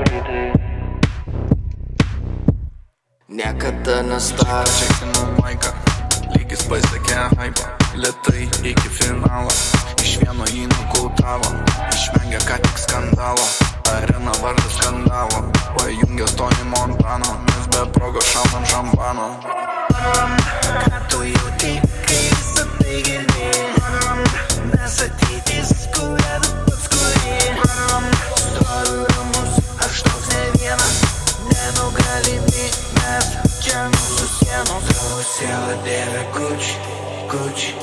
greitai. Niekada nestar. Čekinu maiką, lygis pasiekė hypą. Lėtai iki finalo, iš vieno jį nukautavo. Išvengė ką tik skandalo, arena vardas skandavo. Pajungęs Tony Montano, mes be progo šaunam šampano. Ką tu jauti, kai visą tai girdi? Mes ateitis, kuria pats kuri. Stoviu ramus, aš toks ne vienas. Nenugalimi mes, čia mūsų sienos. Tavo siela dėvė Gucci, Gucci,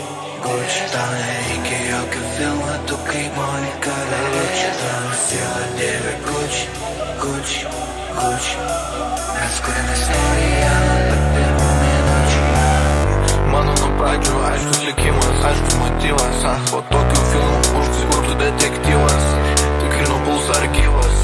Gucci. Tau nereikia jokio filmo, tu kaip Monika Bellucci. Tavo siela dėvė Gucci, Gucci, Gucci. Mes kuriam istoriją nuo pirmų minučių. Mano nuo pradžių aiškus likimas, aiškus motyvas. Po tokių filmų užsikurtų detektyvas. Tikrinu pulsą ar gyvas.